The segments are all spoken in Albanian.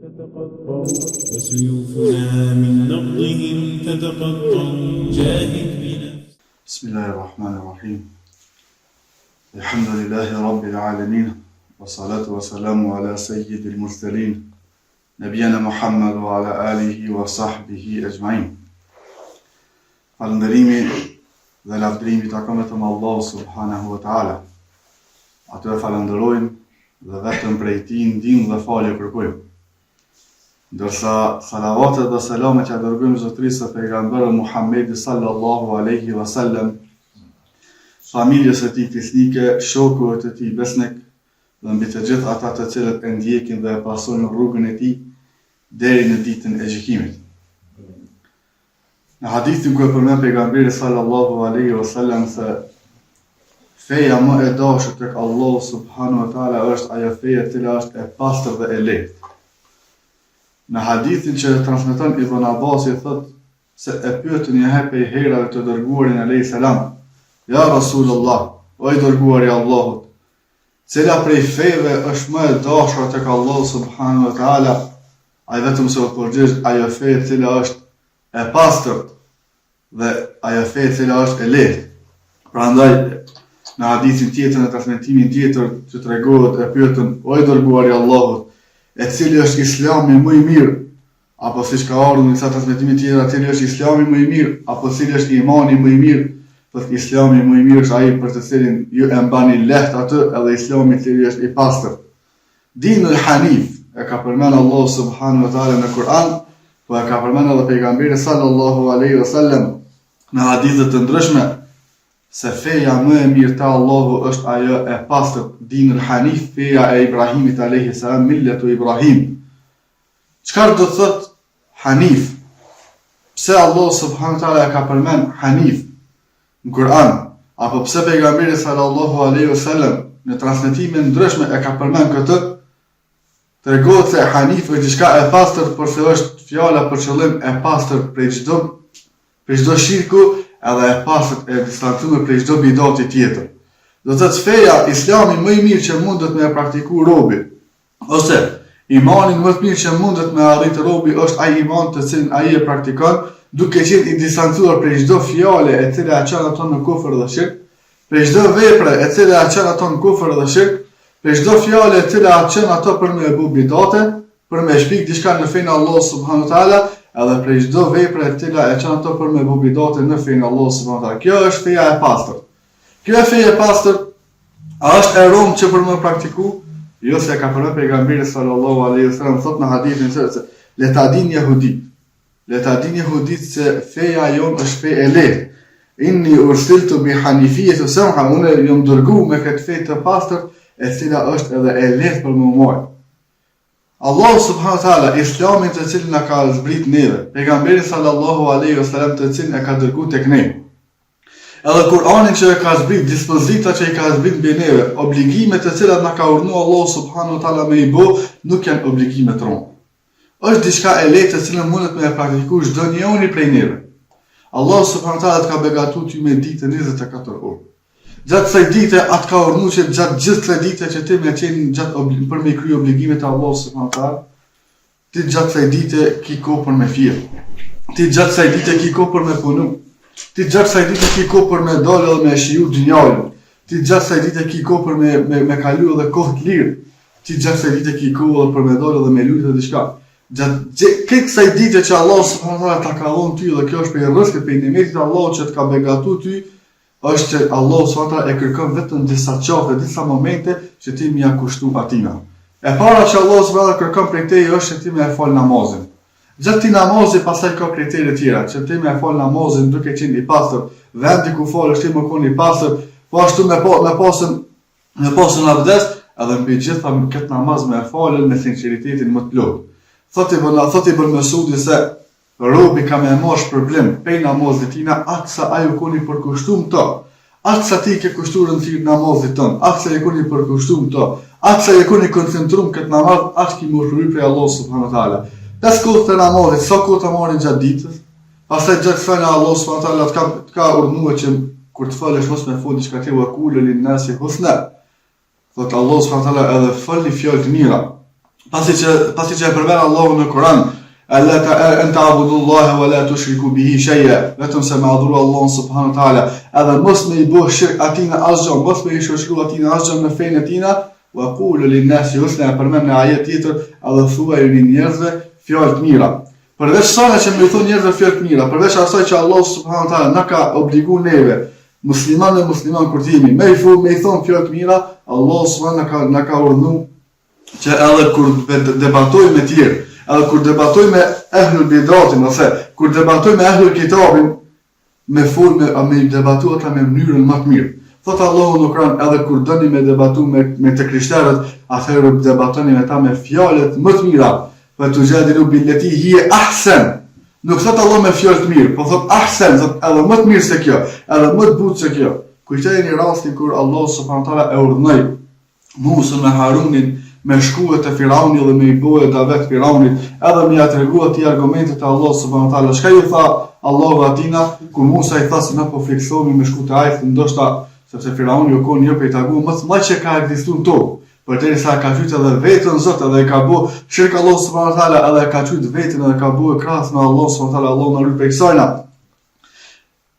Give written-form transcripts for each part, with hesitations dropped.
تتقطع وسيوفنا من نبضهم تتقطع جاهد بنفسك. بسم الله الرحمن الرحيم. الحمد لله رب العالمين والصلاة والسلام على سيد المرسلين نبينا محمد وعلى آله وصحبه أجمعين. Falënderimi dhe lavdërimi takon vetëm Allahu subhanahu wa taala. Atë e falenderojmë dhe vetëm prej tij ndihmë dhe falje kërkojmë. Ndërsa salavatet dhe selamet që dërgojmë zotërisë së pejgamberit Muhammedit sallallahu alaihi wasallam, familjes së tij fisnike, shokëve të tij besnik dhe mbi të gjithë ata të cilët e ndjekin dhe e pasojnë rrugën e tij deri në ditën e gjykimit. Në hadithin ku e përmend pejgamberi sallallahu alaihi wasallam se feja më e dashur tek Allahu subhanahu wa taala është ajo feja e cila është e pastër dhe e lehtë. Në hadithin që transmeton Ibn Abbasi thotë se e pyetën një herë prej herave të dërguarin alayhis salam: "Ja Rasulullah, o i dërguari i Allahut, cila prej fejve është më e dashur tek Allahu subhanahu wa taala?" Ai vetëm se u përgjigj: "Ajo fe e cila është e pastërt dhe ajo fe e cila është e lehtë." Prandaj në hadithin tjetër, në transmetimin tjetër që tregohet, e pyetën: "O i dërguari i Allahut, e cili është Islami më i mirë?" Apo siç ka ardhur në disa transmetime tjera, cili është Islami më i mirë, apo cili është imani më i mirë? Thotë Islami më i mirë është ai për të cilin ju e mbani lehtë atë, edhe Islami i cili është i pastër. Dinul Hanif e ka përmendur Allahu subhanahu wa taala në Kur'an, po e ka përmendur edhe pejgamberi sallallahu alaihi wasallam në hadithe të ndryshme se feja më e mirë te Allahu është ajo e pastër, dinul Hanif, feja e Ibrahimit alayhi salam, milletu Ibrahim. Çfarë do të thotë Hanif? Pse Allah subhanahu wa taala ka përmend Hanif në Kur'an? Apo pse pejgamberi sallallahu alaihi wasallam në transmetime ndryshme e ka përmend këtë? Tregohet se Hanif është diçka e pastër, por se është fjala për qëllim e pastër prej çdo shirku, edhe e pastër e distancuar prej çdo bidati tjetër. Do të thotë feja, Islami më i mirë që mundet me praktiku robi, ose imani më i mirë që mundet me arrit robi është ai iman të cilin ai e praktikon, duke qenë i distancuar prej çdo fjale e cila e çon ato në kufër dhe shirk, prej çdo vepre e cila e çon ato në kufër dhe shirk, prej çdo fjale e cila e çon ato për me bu bidate, për me shpik diçka në fenë Allah subhanahu wa taala, edhe prej çdo vepre e cila e çon ato për me bu bidate në fenë Allah subhanahu wa taala. Kjo është feja e pastër. Kjo feja e pastër a është e rëndë që për me praktiku? Jo, se ka përmendur pejgamberi sallallahu alaihi wasallam thotë në hadithin se le ta dinë jehudit se feja jon është fe e lehtë. Inni ursiltu bi hanifiyati sam'a, unë jam dërguar me këtë fe të pastër e cila është edhe e lehtë për më marr. Allah subhanahu wa taala Islamin të cilin na ka zbrit neve, pejgamberi sallallahu alaihi wasallam të cilin e ka dërguar tek ne, edhe Kur'anin që e ka zbrit, dispozita që i ka zbrit mbi neve, obligimet të cilat na ka urdhëruar Allah subhanahu wa taala me i bë, nuk janë obligime të rënda. Është diçka e lehtë të cilën mundet me e praktikuar çdo njeri prej neve. Allah subhanahu wa taala ka begatuar ty me ditë 24 orë. Gjatë kësaj dite atë ka urdhëruar që gjatë gjithë kësaj dite që ti më qenë gjatë për me kryer obligimet e Allahut subhanahu wa taala, ti gjatë kësaj dite ki kohë për me fjer. Ti gjatë kësaj dite ki kohë për me punu. Ti gjatë kësaj dite ki kohë për me dalë edhe me shiju dynjën. Ti gjatë kësaj dite ki kohë për me kalu edhe kohë të lirë. Ti gjatë kësaj dite ki kohë edhe për me dalë edhe me lutë edhe diçka. Gjatë kësaj dite që Allah subhanahu wa taala ta ka dhënë ty, dhe kjo është për rrezikut për nimetin e Allahut që të ka begatuar ty, është që Allah subhanahu wa taala e kërkon vetëm disa çaste, disa momente që ti më ja kushtu atina. E para që Allah subhanahu wa taala kërkon prej teje është që ti më e fal namazin. Gjatë ti namazit pastaj ka kritere tjera, që ti më e fal namazin duke qenë i pastër, vendi ku falesh ti më kon i pastër, po ashtu me pasën abdes, edhe mbi gjitha këtë namaz me e falën me sinqeritetin më të plotë. Thotë Ibn Mesudi se robi ka me marrë problem pej namazit tina, atë sa ajo koni përkushtum të, atë sa ti ke kushtuar në thirë namazit tënë, atë sa e koni përkushtum të, atë sa e koni koncentrum këtë namaz, atë ki më shëruj prej Allah subhanahu wa taala. 5 kohë të namazit, sa kohë të marrin gjatë ditës, pastaj gjatë kësaj Allah subhanahu wa taala të ka urdhëruar që kur të falesh mos me fol diçka tjetër, qul lin nasi husna. Thotë Allah subhanahu wa taala edhe falni fjalë të mira. pasi që e përmend Allahu në Kur'an, an ta'budullaha wa la tushriku bihi shay'a, vetëm se me adhuru Allahun subhanahu wa taala, edhe mos me I bëh shirk atij në asgjë, mos me I shoqëru atij në asgjë në fenë e tina, wa qulu lin-nasi husna, përmend në ajet tjetër, edhe thuajini njerëzve fjalë të mira. Përveç asaj që më thon njerëzve fjalë të mira, përveç asaj që Allah subhanahu wa taala na ka obliguar neve, musliman dhe musliman kur jemi, me I thon fjalë të mira, Allah subhanahu na ka urdhëruar që edhe kur debatojmë me tjerë, edhe kur debatoj me ehlul bidatin, ose kur debatoj me ehlul kitabin, me debatu ata me mënyrën më të mirë. Thot Allahu në Kur'an, edhe kur dëni me debatu me të krishterët, atëherë debatoni me ta me fjalët më të mira. Fa tujadilu billati hiya ahsan. Nuk thot Allah me fjalë të mirë, po thot ahsan, thot edhe më të mirë se kjo, edhe më të butë se kjo. Kujtojeni rastin kur Allah subhanahu wa taala e urdhënoi Musa me Harunin me shkuet te Firauni dhe me I bëu davet Firaunit, edhe me ia tregua ti argumentet e Allah subhanahu wa taala. Çka ju tha Allahu atina kur Musa I tha se na po fiksohemi me shku te Ajt, ndoshta sepse Firauni u kon një prej tagu më të madh që ka ekzistuar në tokë. Përderisa ka qytë edhe vetën Zot, edhe ka bu shirk Allah subhanahu wa taala, edhe ka qytë vetën edhe ka bu krahas me Allah subhanahu wa taala, Allah na rrit prej kësajna.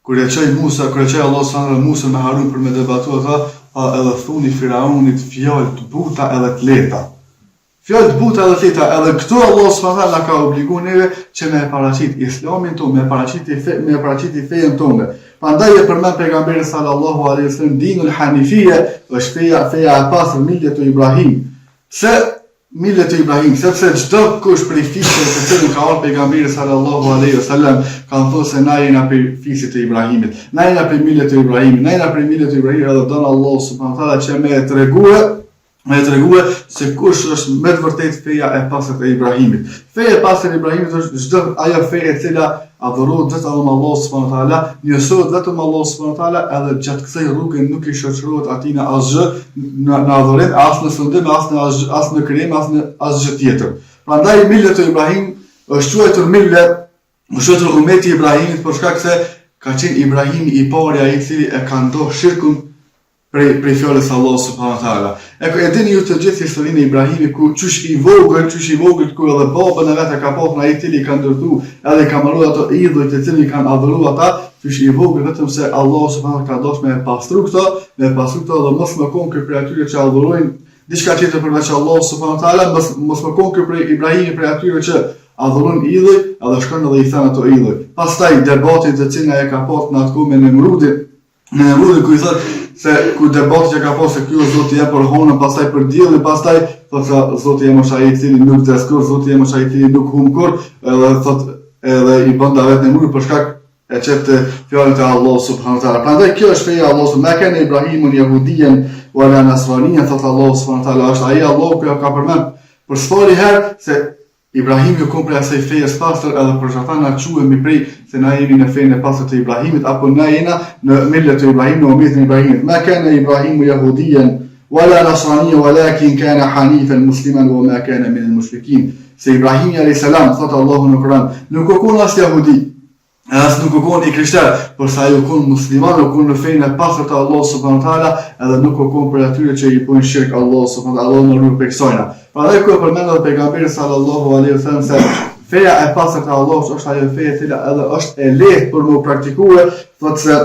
Kur e çoi Allah subhanahu wa taala Musa me Harun për me debatu ata, edhe thuni Firaunit fjalë të buta edhe të lehta. Fjalë të buta edhe të lehta, edhe këtu Allah subhanahu wa taala ka obliguar neve që me paraqit Islamin tonë, me paraqit fejen tonë. Prandaj e përmend pejgamberi sallallahu alaihi wasallam dinul hanifia, është feja e pastër milletu Ibrahim. Se milletu Ibrahim, sepse çdo kush prej fisëve të cilën ka ardhur pejgamberi sallallahu alaihi wasallam kanë thënë se na jena prej fisit të Ibrahimit, na jena prej milletu Ibrahimit, na jena prej milletu Ibrahimit, edhe don Allah subhanahu wa taala që me tregue se kush është me të vërtetë feja e pastër e Ibrahimit. Feja e pastër e Ibrahimit është çdo ajo fe e cila adhurohet vetëm Allah subhanahu wa taala, njësohet vetëm Allah subhanahu wa taala, edhe gjatë kësaj rruge nuk I shoqërohet atij në asgjë, në adhurim, as në sundim, as në krijim, as në asgjë tjetër. Prandaj milletu Ibrahim është quajtur millet, ummeti I Ibrahimit për shkak se ka qenë Ibrahimi I pari ai I cili e ka ndoh shirkun prej fjalës Allah subhanahu wa taala. E dini ju të gjithë historinë e Ibrahimit ku çush I vogël ku edhe babën e vet e ka pasur ai I cili ka ndërtu, edhe ka marrë ato idhujt të cilin kanë adhuruar ata, çush I vogël vetëm se Allah subhanahu wa taala ka dashur me pastru këto dhe mos më kon kë për atyre që adhurojnë diçka tjetër përveç Allah subhanahu wa taala, mos më kon kë për Ibrahimit për atyre që adhurojnë idhuj, edhe shkon edhe I than ato idhuj. Pastaj debati të cilin ai ka pasur në atë kohë me Nemrudin ku I thotë se ku debati që ka pasur se ky është Zoti jam për honën, pastaj për diellin, pastaj thotë Zoti jam është ai I cili nuk dëshkor, Zoti jam është ai I cili nuk humb kur, edhe thotë edhe I bën davet Nemrudit për shkak e çepte fjalët e Allah subhanahu wa taala. Prandaj kjo është feja e Allahut, me kanë Ibrahimun Yahudian wala Nasranian, thotë Allah subhanahu wa taala, është ai Allahu që ka përmend për sfari herë se Ibrahimi u kon prej asaj fejes pastër, edhe për ata na quhemi prej se na jemi në fenë e pastër të Ibrahimit, apo na jena në millet të Ibrahimit, në ummetin e Ibrahimit. Ma kana Ibrahimu Yahudian wala Nasranian walakin kana hanifan musliman wa ma kana min al-mushrikin. Se Ibrahimi alayhis salam, thot Allahu në Kur'an, nuk u kon as jehudi, as nuk u kon I krishter, por sa ai u kon musliman, u kon në fenë e pastër të Allah subhanahu wa taala, edhe nuk u kon për atyre që I bojnë shirk Allah subhanahu wa taala, Allah në rrugë për kësajna. Prandaj ku e përmendet pejgamberi sallallahu alaihi wasallam se feja e pastër e Allahut është ajo fe e cila edhe është e lehtë për mu praktikuar, thotë se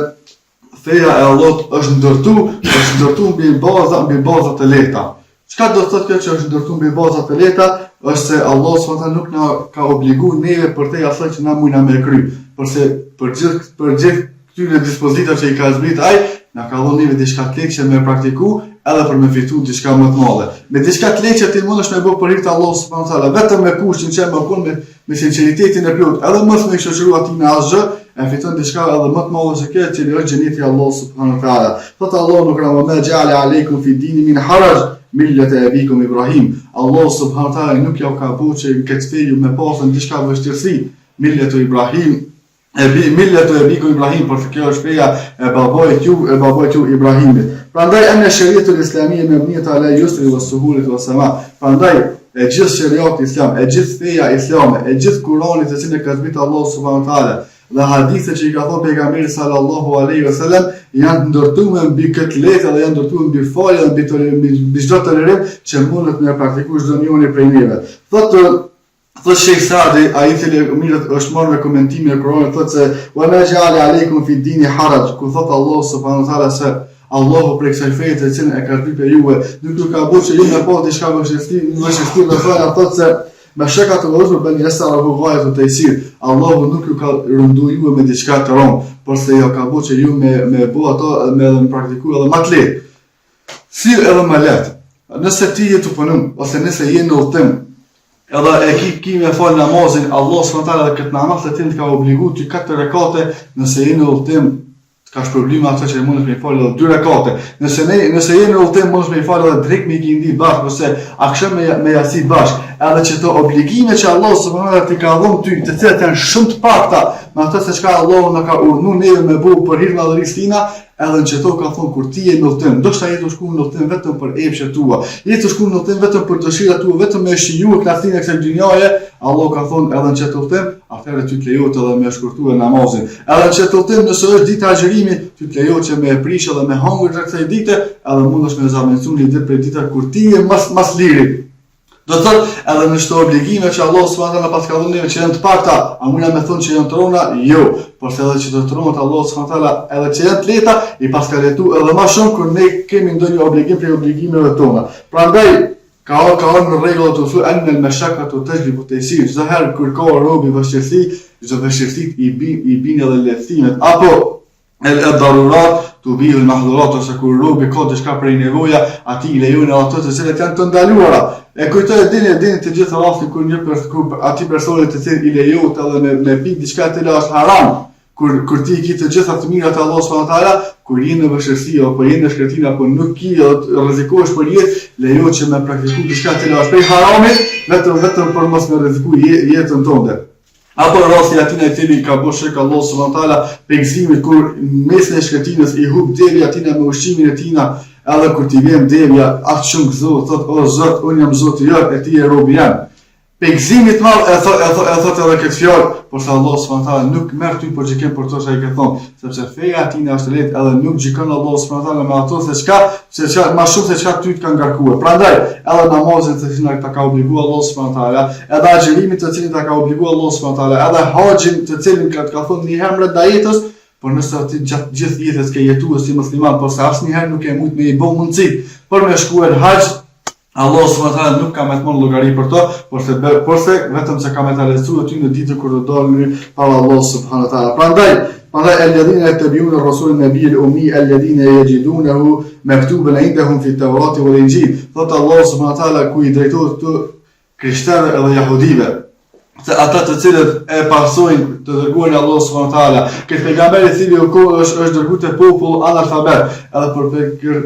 feja e Allahut është ndërtuar mbi baza të lehta. Çka do të thotë kjo që është ndërtuar mbi baza të lehta? Është se Allah subhanahu nuk na ka obliguar neve për te asaj që na mujna me kry, përse për gjithë këtyre dispozitave që I ka zbrit ai, na ka dhënë neve diçka të lehtë që me praktiku, edhe për me fitu diçka më të madhe. Me diçka të lehtë që ti mundesh me bë për hir të Allahut subhanahu wa taala, vetëm me kushtin që më kon me sinqeritetin e plot, edhe mos me shoqëru atij në asgjë, e fiton diçka edhe më të madhe se kjo që është xheneti I Allahut subhanahu wa taala. Thot Allahu nuk na ma ja'ala aleikum fi dini min haraj millata abikum Ibrahim. Allah subhanahu wa taala nuk ja ka bëu që këtë fe ju me pasën diçka vështirësi. Milletu Ibrahim milletu abikum Ibrahim, por kjo është feja e babait ju Ibrahimit. Prandaj ana shariatul islamia mabniyat ala yusri was suhulit was sama. Prandaj e gjithë shariati islam, e gjithë feja islame, e gjithë Kurani të cilën ka zbritur Allah subhanahu wa taala, dhe hadithe që i ka thonë pejgamberi sallallahu alaihi wasallam janë ndërtuar mbi këtë letë dhe janë ndërtuar mbi falje dhe mbi çdo tolerim që mundet me praktikuar çdo njeri prej neve. Thotë Sheikh Saadi, ai i cili është marrë me komentimin e Kuranit, thotë se wa ma ja'ala aleikum fi dini haraj, ku thotë Allah subhanahu wa taala se Allahu për kësaj feje të cilën e ka shtypë juve, nuk ju ka bërë që ju me pa diçka vështirë dhe thonë thotë se me shekat të vëzhme bën njësa rëvu vajët të tejsir. Allahu nuk ju ka rëndu juve me diçka të romë, por se jo ka bërë që ju me bu ato me edhe me praktiku edhe ma të letë. Si edhe ma letë, nëse ti je të punum, ose nëse je në udhtim, edhe e ki me falë namazin, Allah s.w.t. dhe këtë namaz të tilë ka obligu të 4 rekate, nëse je në udhtim, ka shpërblime ato që mund të më falë edhe 2 rekate. Nëse je në udhtim, mund të më falë edhe drejt me ikindi bashkë, ose akşam me jasit bashkë. Edhe që të obligime që Allah subhanallahu t'i ka dhënë ty, të cilat janë shumë të pakta, me ato se çka Allahu na ka urdhëruar neve me bu për hir madhërisë tina, edhe në çeto ka thonë kur ti je në udhtim, ndoshta je të shkuar në udhtim vetëm për epshet tua, je të shkuar në udhtim vetëm për dëshirat tua, vetëm me shijuar knatësinë e kësaj dynjaje, Allah ka thonë edhe në çeto udhtim, atëherë ty të lejohet edhe me shkurtuar namazin. Edhe në çeto udhtim, nëse është dita e agjërimit, ty të lejohet që me prish edhe me hangër gjatë kësaj dite, edhe mundesh me zamencun një ditë për ditët kur ti je mas liri. Do të thotë edhe në çdo obligime që Allah subhanahu wa taala pas ka dhënë që janë të pakta, a mundna me thonë që janë të rona? Jo, por se edhe që të tronat Allah subhanahu wa taala edhe që janë të lehta i pas ka letu edhe më shumë kur ne kemi ndonjë obligim për obligimeve tona. Prandaj ka në rregull të thuaj an al-mashaqqatu tajlibu at-taysir. Çdo herë kur ka robi vështirësi, çdo vështirësi i bin edhe lehtësimet apo el-darurat tubihu al-mahdhurat, ose kur robi ka diçka prej nevoja, ati i lejon ato të cilat janë të ndaluara. E kujtoj dini të gjitha rastin kur ati personi të cilë i lejohet edhe me pik diçka të cilë është haram, kur ti ki të gjitha të mirat e Allah s.w.t. kur je në vështirësi apo je në shkretin apo nuk ki rrezikohesh për jetë, lejohet që me praktiku diçka të cilë është prej haramit, vetëm për mos me rreziku jetën tënde. Apo rasti atina i cili ka bërë shirk Allah s.w.t. pegëzimit kur mesin e shkretinës i hub devi atina me ushqimin e tina, edhe kur ti vjen devja, atë shumë gëzohet, thot, o Zot, unë jam Zoti jot, e ti e robi jam. Pegëzimit madh e thot edhe këtë fjalë, por se Allah subhanahu nuk merr ty për gjykim për to që ai ka thonë, sepse feja e tij është lehtë edhe nuk gjykon Allah subhanahu me ato se çka më shumë se çka ty të ka ngarkuar. Prandaj, edhe namazin të cilin ta ka obliguar Allah subhanahu, edhe agjërimin të cilin ta ka obliguar Allah subhanahu, edhe haxhin të cilin ka thonë një herë rreth jetës, por nëse ti gjatë gjithë jetës ke jetuar si musliman, por se asnjëherë nuk e mujt me i bë mundësi për me shkuar haxh, Allah subhanahu nuk ka më të marrë llogari për to, por se vetëm se ka më të lehtësuar ty në ditën kur do dalni para Allah subhanahu taala. Prandaj alladhina yattabi'una ar-rasula an-nabiyya al-ummi alladhina yajidunahu maktuban 'indahum fi at-taurati wal-injil. Thot Allah subhanahu taala ku i drejtohet të krishterëve edhe jahudive, se ata të cilët e pasojnë të dërguarin Allah subhanahu taala, këtë pejgamber i cili është dërguar te popull analfabet, edhe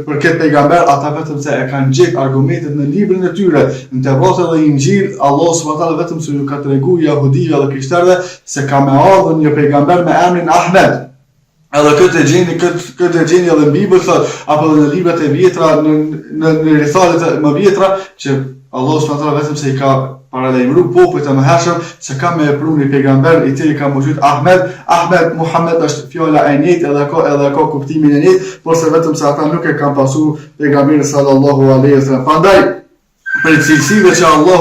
për këtë pejgamber ata vetëm se e kanë gjetë argumentet në librin e tyre, në Tevrat dhe Injil, Allah subhanahu taala vetëm se ju ka treguar jahudive dhe krishterëve se ka me ardhur një pejgamber me emrin Ahmed. Edhe këtë e gjeni edhe në Bibël thot, apo në librat e vjetra, në risalet më vjetra, që Allah subhanahu taala vetëm se i ka paralajmëruar popujt e mëhershëm se ka me pru një pejgamber i cili ka mujt Ahmed Muhammed është fjala e njëjtë edhe ka kuptimin e njëjtë, por se vetëm se ata nuk e kanë pasur pejgamberin sallallahu alaihi wasallam. Prandaj për cilësive që Allah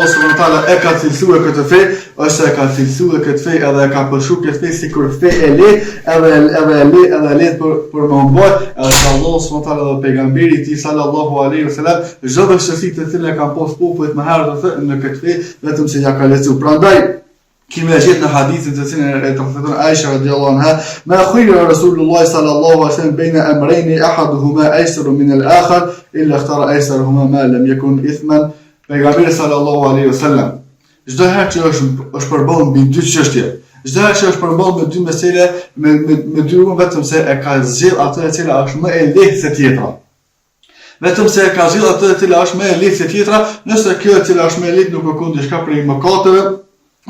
subhanahu taala e ka cilësuar këtë fe, është se e ka cilësuar këtë fe edhe e ka përshu këtë fe sikur fe e lehtë edhe lehtë për më mbaj, edhe që Allah subhanahu taala dhe pejgamberi i tij sallallahu alaihi wasallam çdo vështirësi të cilën e kanë pas popujt më herët në këtë fe, vetëm se ja ka lecuar. Prandaj kemi gjetë në hadithin të cilin e transmeton Aisha radhiyallahu anha, ma khayra Rasulullah sallallahu alaihi wasallam baina amrayn ahaduhuma aysaru min al-akhar illa ikhtara aysaruhuma ma lam yakun ithman. Pejgamberi sallallahu alaihi wasallam çdo herë që është përballë mbi dy çështje, çdo herë që është përballë me dy mesele, me dy rrugë, vetëm se e ka zgjedh atë e cila është më e lehtë se tjetra. Vetëm se e ka zgjedh atë e cila është më e lehtë se tjetra, nëse kjo e cila është më e lehtë nuk ka diçka prej mëkateve,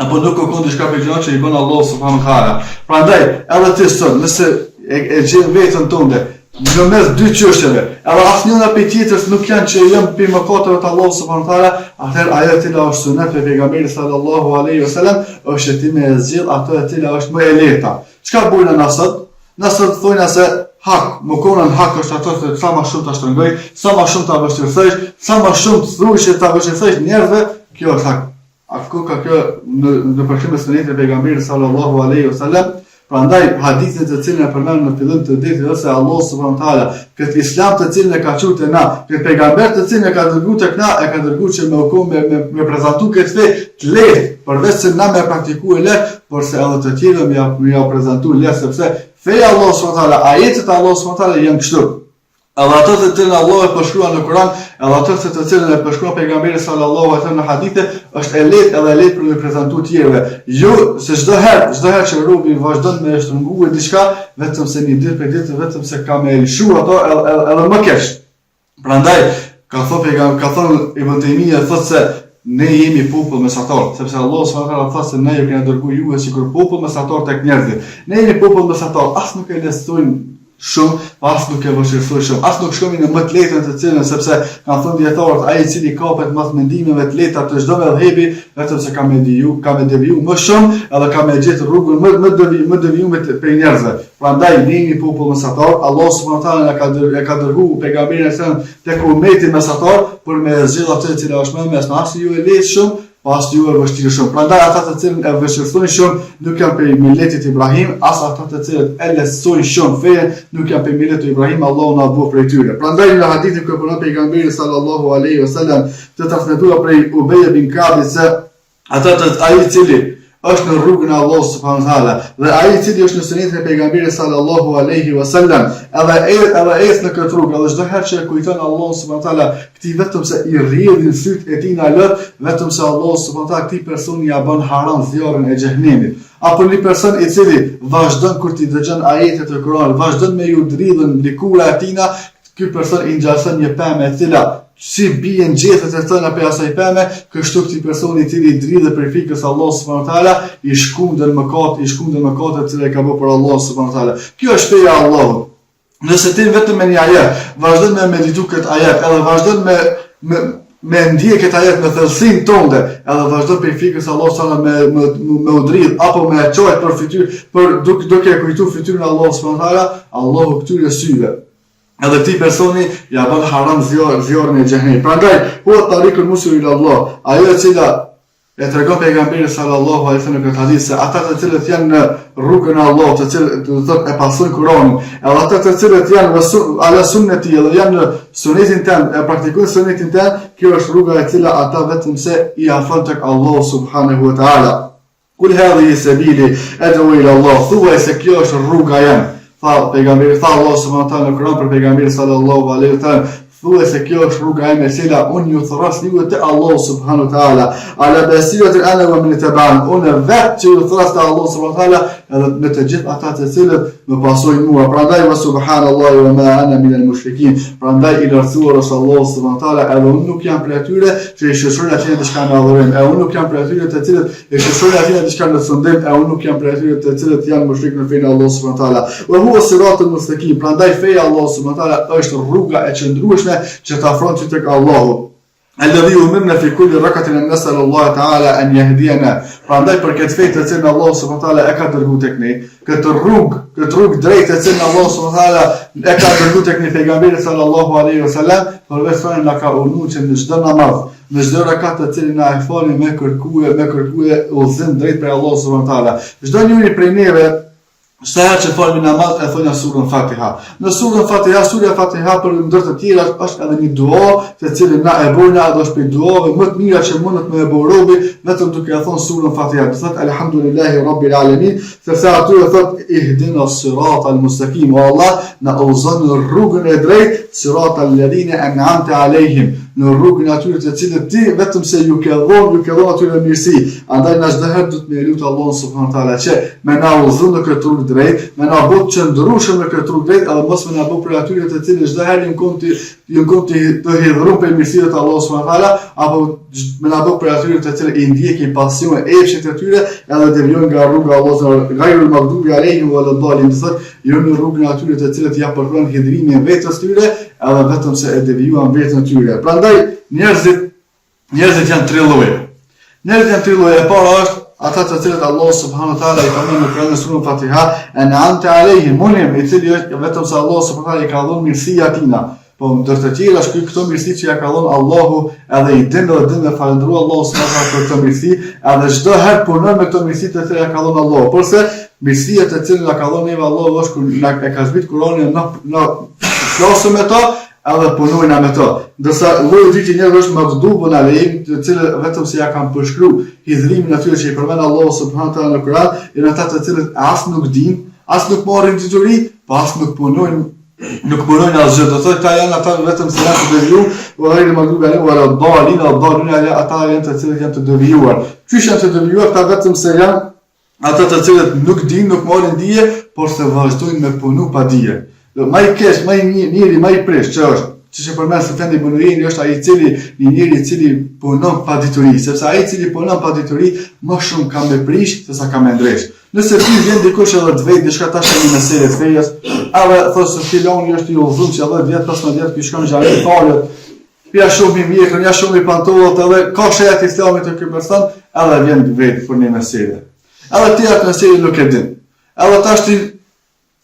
apo nuk ka diçka për gjëra që i bën Allah subhanahu wa taala. Prandaj, edhe ti sot, nëse e gjen veten tënde në mes dy çështjeve. Edhe asnjëna prej tjetrës nuk janë që janë për mëkateve të Allahut subhanahu wa taala, atëherë ajo e cila është sunet e pejgamberit sallallahu alaihi wasallam është ti me zgjidh ato e cila është më e lehta. Çka bujnë nësot? Nësot thonë se hak, më konën hak është ato që sa më shumë ta shtrëngoj, sa më shumë ta vështirësoj, sa më shumë thruçi ta vështirësoj njerëzve, kjo është hak. Ako ka kjo në përshim e sunetit e pejgamberit sallallahu alaihi wasallam. Prandaj hadithin të cilin e përmend në fillim të ditës ose Allah subhanahu wa taala, këtë islam të cilin e ka thënë te na, këtë pejgamber të cilin e ka dërguar tek na, e ka dërguar që me u me prezantu këtë fe të lehtë, përveç se na me praktikuar lehtë, por se edhe të tjerë më ja prezantuar lehtë sepse feja Allah subhanahu wa taala, ajetet e Allah subhanahu wa taala janë kështu. Edhe ato të cilën Allah e përshkruan në Kur'an, edhe ato të cilën e përshkruan pejgamberi sallallahu alaihi wasallam në hadithe, është e lehtë për të prezantuar tjerëve. Jo se çdo herë që robi vazhdon me shtrënguar diçka, vetëm se një ditë për ditë, vetëm se ka me lëshuar ato edhe më keq. Prandaj ka thënë Ibn Taymija thotë se ne jemi popull mesatar, sepse Allah subhanahu wa taala thotë se ne ju kemi dërguar juve sikur popull mesatar tek njerëzit. Ne jemi popull mesatar, as nuk e lestojmë shumë, as nuk e vështirësoj shumë, as nuk shkomi në më të lehtën të cilën, sepse kanë thënë dietarët, ai i cili kapet mas mendimeve të lehta të çdo mëdhëbi, vetëm se ka me deviju më shumë, edhe ka me gjetë rrugën më devijuar për njerëzve. Prandaj ne jemi popull mesatar, Allah subhanahu wa taala e ka dërguar pejgamberin e sën tek ummeti mesatar për me zgjidhur atë që është më mes, as ju e lehtë shumë, pas ju e vështirë shumë. Prandaj ata të cilët e vështirësojnë shumë nuk janë për milletit Ibrahim, as ata të cilët e lehtësojnë shumë fejen nuk janë për milletit Ibrahim, Allahu na bëj prej tyre. Prandaj në hadithin kur punon pejgamberi sallallahu alaihi wasallam të transmetuar prej Ubay bin Ka'b se ai i cili është në rrugën e Allahut subhanahu wa taala dhe ai i cili është në sunetin e pejgamberit sallallahu alaihi wasallam, edhe në këtë rrugë, edhe çdo herë që e kujton Allahun subhanahu wa taala, këtij vetëm se i rrjedhin syt e tij në lot, vetëm se Allahu subhanahu wa taala këtij personi ja bën haram zjarrin e xhenemit. Apo një person i cili vazhdon kur ti dëgjon ajetet e Kuranit, vazhdon me ju dridhën likura e tina, ky person i ngjason një pemë e cila si bien gjethet e thëna për asaj pemë, kështu këtij personi i cili dridhet për fikës Allah subhanahu wa taala, i shkundën mëkatet që ka bërë për Allah subhanahu wa taala. Kjo është feja e Allahut. Nëse ti vetëm me një ajet vazhdon me meditu këtë ajet, edhe vazhdon me ndje këtë ajet me thellësinë tënde, edhe vazhdon për fikës Allah subhanahu wa taala me udhërid apo me çojt për fytyrë, për duke kujtuar fytyrën e Allah subhanahu wa taala, Allahu këtyre syve edhe këtij personi ja bën haram zjarrin e xhenemit. Prandaj, huwa tariqul musil ila Allah, ajo e cila e tregon pejgamberi sallallahu alaihi wasallam në këtë hadith se ata të cilët janë në rrugën e Allahut, të cilët do të thotë e pasojnë Kur'anin, edhe ata të cilët janë ala sunneti, edhe janë në sunetin tan, e praktikojnë sunetin tan, kjo është rruga e cila ata vetëm se i afron tek Allahu subhanahu wa taala. Kul hadhihi sabili ad'u ila Allah, thuaj se kjo është rruga jam. Tha pejgamberi, tha Allah subhanahu wa taala në Kur'an për pejgamberin sallallahu alaihi wasallam, thuaj se kjo është rruga ime e cila unë ju thras juve te Allah subhanahu wa taala, ala basiratin ana wa min taban, unë vetë që ju thras te Allah subhanahu wa taala edhe me të gjithë ata të cilët më pasojnë mua. Prandaj wa subhanallahi wa ma ana min al-mushrikin. Prandaj i lartësuar është Allah subhanahu wa taala, edhe unë nuk jam prej atyre që i shoqërojnë atyre diçka në adhurim, e unë nuk jam prej atyre të cilët i shoqërojnë atyre diçka në sundet, e unë nuk jam prej atyre të cilët janë mushrik në fenë Allah subhanahu wa taala. Wa huwa siratul mustaqim. Prandaj feja Allah subhanahu wa taala është rruga e qëndrueshme që të afron ty tek Allahu. Alladhi umirna fi kulli rakatin an nas'al Allah ta'ala an yahdiyana. Prandaj për këtë fejë të cilën Allah subhanahu wa taala e ka dërguar tek ne, këtë rrugë drejtë të cilën Allah subhanahu wa taala e ka dërguar tek ne pejgamberi sallallahu alaihi wasallam, përveç se na ka urdhëruar që në çdo namaz, në çdo rakat të cilin na e falin me kërkuar udhëzim drejt prej Allah subhanahu wa taala. Çdo njeri prej neve sa herë që falmi namaz e thonë surën Fatiha. Në surën Fatiha, surja Fatiha për ndër të tjera është edhe një dua të cilën na e bojna, edhe është për duave më të mira që mundet me e bërë robi, vetëm duke e thonë surën Fatiha. Do thotë alhamdulillahi rabbil alamin, sepse aty e thotë ihdina siratal mustaqim, o Allah na udhëzon në rrugën e drejtë, siratal ladhina an'amta alehim, në rrugën e atyre të cilët ti vetëm se ju ke dhënë atyre mirësi. Andaj na çdo herë duhet me lutë Allahun subhanahu wa taala që me na udhëzon në këtë drejt, me na bëj të qëndrueshëm në këtë rrugë drejt, edhe mos me na bëj për atyre të cilët çdo herë ju të hidhur për mirësitë të Allahut subhanahu wa taala, apo me na bë për atyre të cilët i ndjekin pasion e epshit të tyre, edhe devijojnë nga rruga e Allahut, ghayrul maghdubi alejhim wala dhalin, do thotë, jo në rrugën e atyre të cilët ja përpron hidhrimin e vetes tyre, edhe vetëm se e devijuan vetën e tyre. Prandaj njerëzit janë tre lloje. Njerëzit janë tre lloje. E para është ata të cilët Allah subhanahu wa taala i ka dhënë në Kur'anin surën Fatiha, an'amta alejhim, munim, i cili është vetëm se Allah subhanahu wa taala i ka dhënë mirësi atina. Po ndër të tjerë është këto mirësi që ja ka dhënë Allahu, edhe i din dhe falënderoj Allahu subhanahu wa taala për këtë mirësi, edhe çdo herë punon me këto mirësi të cilat ja ka dhënë Allahu. Porse mirësia të cilën ja ka dhënë Allahu është kur na e ka zbrit Kur'anin në flasëm me to, edhe punojnë me to. Ndërsa lloji i dytë njerëzve është maghdubun alejhim, të cilët vetëm se ja kanë përshkruar hidhrimin atyre që i përmend Allahu subhanahu wa taala në Kur'an, janë ata të cilët as nuk dinë, as nuk marrin dituri, po as nuk punojnë asgjë. Do thotë ata janë ata vetëm se janë të devijuar, ose maghdub alejhim wala dhalin, ata janë të cilët janë të devijuar. Qysh janë të devijuar? Ata vetëm se janë ata të cilët nuk dinë, nuk marrin dije, por se vazhdojnë me punu pa dije. Ma i kesh, ma i njëri, ma i presh, që është, që përmenë Sufjan ibn Uyeyni është një njëri i cili punon pa dituri, sepse ai i cili punon pa dituri, më shumë ka me prish, se sa ka me ndresh. Nëse ti vjen dikush edhe të vejt, diçka tash një mesele të fejes, edhe thosë se filoni është i udhëzuar që 10 vjet, 15 vjet, ky shkon xhami falet, pia shumë i mjekën, ja shumë i pantollat, edhe ka shejat islamit të ky person, edhe vjen vetë për një mesele. Edhe ti atë mesele nuk e din. Edhe tash ti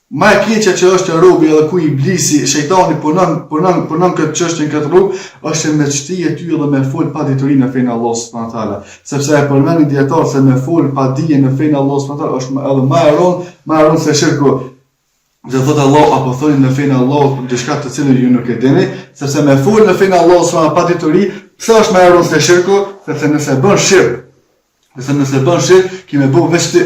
ma e keqja që është robi edhe ku iblisi, shejtani punon këtë çështje në këtë rrugë, është me çtije ty edhe me fol pa dituri në fenë Allahut subhanahu wa taala. Sepse e përmendin dietar se me fol pa dije në fenë Allahut subhanahu wa taala është edhe më e rëndë se shirku. Dhe thotë Allah apo thoni në fenë Allahut diçka të cilën ju nuk e dini, sepse me fol në fenë Allahut subhanahu pa dituri, pse është më e rëndë se shirku? Sepse nëse bën shirk, kimë bë veç ti.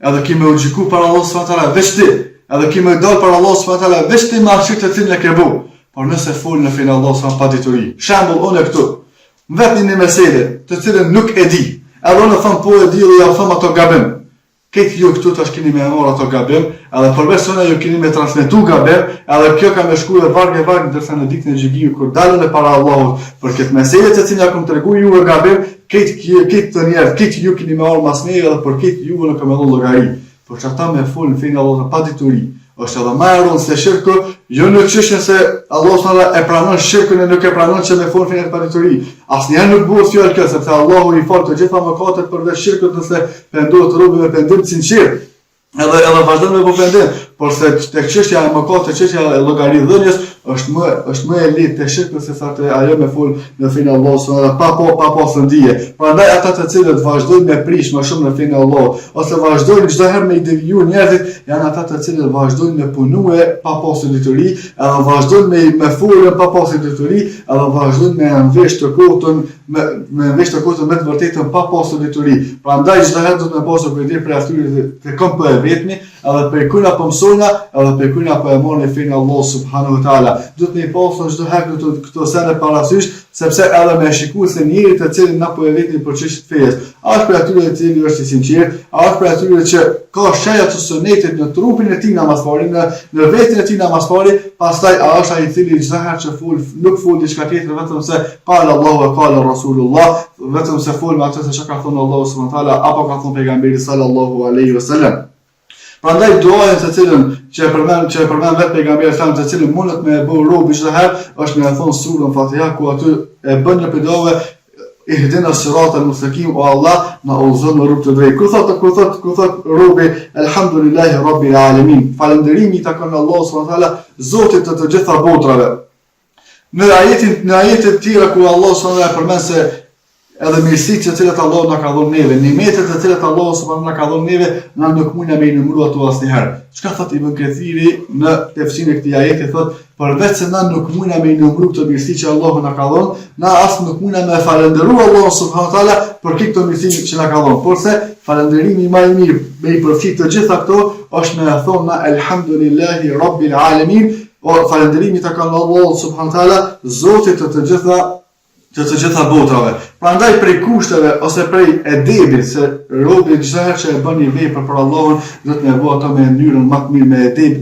Edhe kimë u xhiku para Allahut subhanahu wa taala veç ti. Edhe kimë dal për Allah subhanahu wa taala veç ti me arsye të cilën e ke bëu. Por nëse fol në fenë Allah subhanahu pa dituri. Shembull unë këtu, vetëm një mesele të cilën nuk e di. Edhe unë them po e di dhe ja them ato gabim. Këtë ju këtu tash keni me marr ato gabim, edhe përveç se ju keni me transmetu gabim, edhe kjo ka më shkuar varg ndërsa në ditën e xhigiut kur dalën e para Allahut për këtë meselë të cilën ja kam treguar ju gabim, këtë të njerëz, këtë ju keni me marr mas ne edhe për këtë ju nuk kam dhënë llogari. Por që ata me folë në fenë Allahut pa dituri, është edhe më e rëndë se shirku, jo në çështjen se Allahu e pranon shirkun e nuk e pranon që me folë fenë pa dituri. Asnjëherë nuk bëhet fjalë kjo, sepse Allahu i fal të gjitha mëkatet përveç shirkut nëse pendohet robi me pendim sinqert. Edhe vazhdon me pendim, por se tek çështja e mëkatit, çështja e llogaridhënies është më e lehtë te shirku se sa të ajo me fol në fenë Allahut subhanahu pa pasur dije. Prandaj ata të cilët vazhdojnë me prish më shumë në fenë Allahut, ose vazhdojnë çdo herë me i devijuar njerëzit, janë ata të cilët vazhdojnë me punue pa pasur dituri, edhe vazhdojnë me folë pa pasur dituri, edhe vazhdojnë me anvesh të kotën me të vërtetën pa pasur dituri. Prandaj çdo herë do të pasur kujdes për atyre të kompë vetmi, edhe për kujna po mësojna, edhe për kujna po e marrin fenë Allah subhanahu wa taala. Do të ne pasojmë çdo herë këto sene parasysh, sepse edhe me shikues se njëri të cilin na po e vetni për çështje fesë. A është për atyre të cilin është i sinqert, a është për atyre që ka shenja të sunetit në trupin e tij namazfarin, në veten e tij namazfarin, pastaj a është ai i cili çdo herë që fol nuk fol diçka tjetër vetëm se qala Allahu wa qala Rasulullah, vetëm se fol me atë se çka ka thënë Allahu subhanahu wa taala apo ka thënë pejgamberi sallallahu alaihi wasallam. Prandaj duaja të cilën që e përmend vetë pejgamberi sallallahu të cilën mundet me bëu robi çdo herë është me thon surën Fatiha ku aty e bën një pedove ihdina siratal mustaqim o Allah na udhëzon në rrugë të drejtë. Ku thot robi elhamdulillahi rabbil alamin. Falënderimi i takon Allahut subhanahu wa taala, Zotit të gjitha botrave. Në ajetet të tjera ku Allah subhanahu wa taala përmend se edhe mirësitë të cilat Allahu na ka dhënë neve, nimetet të cilat Allahu subhanahu na ka dhënë neve, na nuk mundna me i numëruar ato asnjëherë. Çka thot Ibn Kathiri në tefsirin e këtij ajeti, thot përveç se na nuk mundna me i numëruar këto mirësi që Allahu na ka dhënë, na as nuk mundna me falënderuar Allahun subhanahu wa taala për këto mirësi që na ka dhënë. Porse falënderimi më i mirë me i përfit të gjitha këto është me thonë na elhamdulillahi rabbil alamin, o falënderimi takon Allahut subhanahu wa taala, Zotit të gjitha të gjitha botave. Prandaj prej kushteve ose prej edebit se robi çdo herë që e bën një vepër për Allahun, do të më bëj ato me mënyrën më të mirë,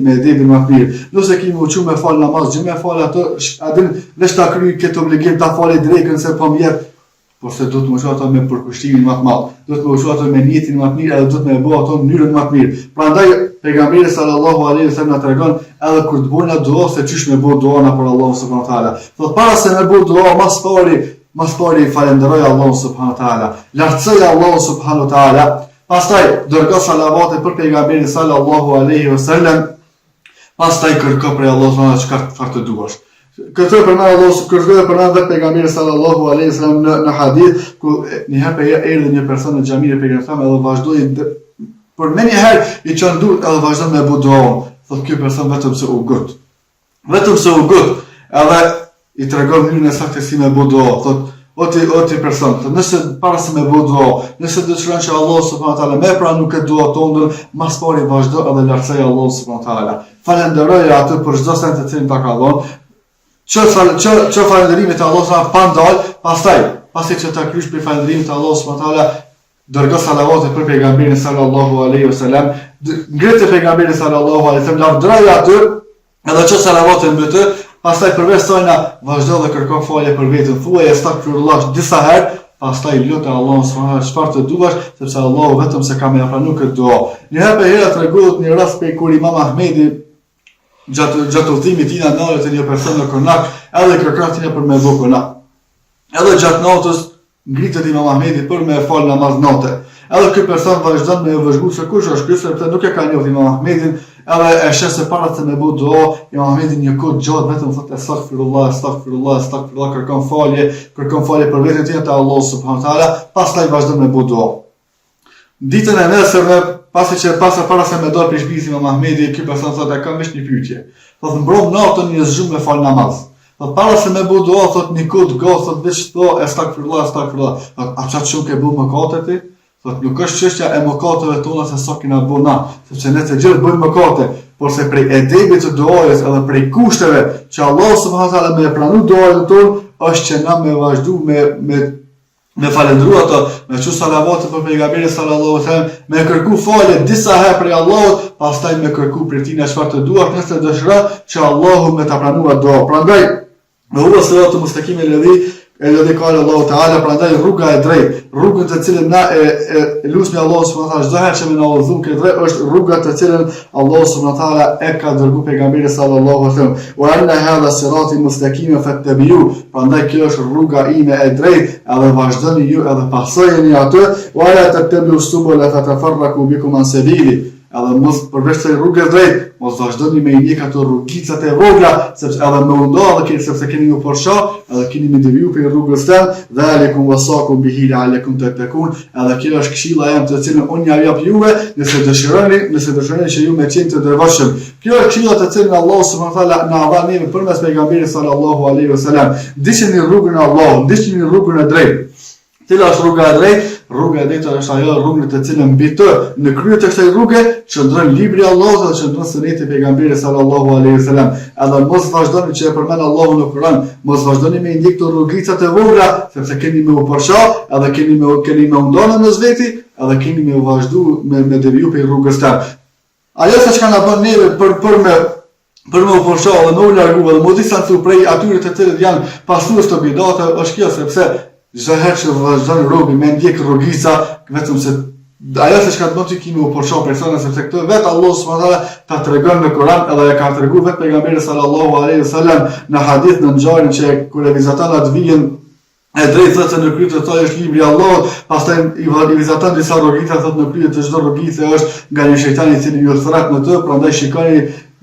me edebin më të mirë. Nëse kemi uçu me fal namaz, gjë me fal ato, a din veç ta kryj këtë obligim ta falë drekën se po më jep, por se do të më shoh ato me përkushtimin më të madh. Do të më shoh ato me niyetin më të mirë, edhe do të më bëj ato në mënyrën më të mirë. Prandaj pejgamberi sallallahu alaihi wasallam na tregon edhe kur të bëjnë dua se çish me bëj dua për Allahun subhanahu wa taala. Thot para se me bëj dua, mas pari falenderoj Allahun subhanahu wa taala, lartësoj Allahun subhanahu wa taala, pastaj dërgo salavate për pejgamberin sallallahu alaihi wasallam, pastaj kërko prej Allahut çfarë të duash. Këtë për mëna Allahu kërkoi për mëna pejgamberin sallallahu alaihi wasallam në hadith ku një herë erdhi një person në xhamin e pejgamberit edhe vazhdoi për më një herë i çon dur edhe vazhdon me buduon. Thotë ky person vetëm se u gut. Edhe i tregon mënyrën e saktë si me buduo. Thotë o ti person, nëse para se me buduo, nëse dëshiron që Allah subhanahu wa taala më pranon këtë dua tonë, mas pari vazhdo edhe lartësoj Allah subhanahu wa taala. Falenderoj atë për çdo send të cilin ta ka dhënë. Që falënderimit të Allah subhanahu pa ndal, pastaj që ta krysh për falënderimin të Allah subhanahu wa taala, dërgo salavate për pejgamberin sallallahu alaihi wasallam, ngritë pejgamberin sallallahu alaihi wasallam, lavdëroj atë, edhe që salavate mbi të, pastaj përveç sojna vazhdo dhe kërko falje për veten, thuaj astaghfirullah disa herë, pastaj lutë Allahun subhanahu wa taala çfarë të duash, sepse Allahu vetëm se ka më pranuar këtë dua. Një herë tregohet një rast pe kur Imam Ahmedi gjatë udhimit tina ndalë të një person në konak, edhe kërkon tina për me vë konak. Edhe gjatë natës ngritet Imam Ahmedi për me fal namaz natë. Edhe ky person vazhdon me vëzhgu se kush është ky, sepse nuk e ka njohur Imam Ahmedin, edhe e sheh se para se me bëu dua, Imam Ahmedi një kohë gjatë vetëm thotë astaghfirullah, kërkon falje për veten tjetër te Allah subhanahu wa taala, pastaj vazhdon me bëu dua. Ditën e nesërme, para se me dorë për shpisi Imam Ahmedi, ky person thotë kam vesh një pyetje. Thotë mbrom natën një zgjum me fal namaz. Thotë para se me bëu dua, thotë një kohë gos, thotë veç astaghfirullah. A çfarë shumë ke bëu mëkate ti? Thotë nuk është çështja e mëkateve tona se sa kena bëu na, sepse ne të gjithë bëjmë mëkate, por se prej edebit të duajës edhe prej kushteve që Allah subhanahu wa taala më pranon duajën tonë, është që na me vazhdu me falendru ato, me çu salavate për pejgamberin sallallahu alaihi wasallam, me kërku falje disa herë prej Allahut, pastaj me kërku prej tij çfarë të duash, nëse dëshiron që Allahu me ta pranuar dua. Prandaj, me huwa siratul mustaqim Elodhi kallë Allahu Teala, prandaj rruga e drejtë, rrugën të cilën na e lusmi Allahu subhanahu wa taala çdo herë që më na udhëzon këtë drejt, është rruga të cilën Allahu subhanahu wa taala e ka dërguar pejgamberin sallallahu alaihi wasallam. Wa anna hadha sirati mustaqim fattabi'u, prandaj kjo është rruga ime e drejtë, edhe vazhdoni ju edhe pasojeni atë, wa la tattabi'u subula fatafarraqu bikum an sabili. Edhe mos përveç se rrugës drejt, mos vazhdoni me një ato rrugicat e vogla, sepse edhe më undon sepse keni u porsha, edhe keni më deviju për rrugës tonë, dhalikum wasakum bihi la'allakum tattaqun, edhe kjo është këshilla jam të cilën unë ja jap juve, nëse dëshironi që ju me qenë të devotshëm. Kjo është këshilla të cilën Allahu subhanahu wa taala na dha neve përmes pejgamberit sallallahu alaihi wasallam. Ndiqni rrugën e Allahut, ndiqni rrugën e drejtë. Cila është rruga e drejtë? Rruga e drejtë është ajo rrugë të cilën mbi të në krye të kësaj rruge çndron libri i Allahut dhe çndron suneti e pejgamberit sallallahu alaihi wasallam. Edhe mos vazhdoni që e përmend Allahu në Kur'an, mos vazhdoni me ndjek të rrugicat e vogla, sepse keni me u porsha, edhe keni me ndonë në zveti, edhe keni me u vazhdu me deviju për rrugës tonë. Ajo sa çka na bën neve për më u porsha dhe më u largu dhe më distancu prej atyre të cilët janë pasues të bidate, është kjo sepse çdo herë që vazhdon robi me ndjek rrugica, vetëm se ajo se çka do të kimi u porsha persona, sepse këtë vetë Allah subhanahu wa taala ta tregon në Kur'an, edhe e ka treguar vetë pejgamberi sallallahu alaihi wasallam në hadith në ngjarjen që kur vizitanët vijnë e drejtë thotë në krye të tij është libri i Allahut, pastaj i viziton disa rrugica thotë në krye të çdo rrugice është nga një shejtan i cili ju thret në të, prandaj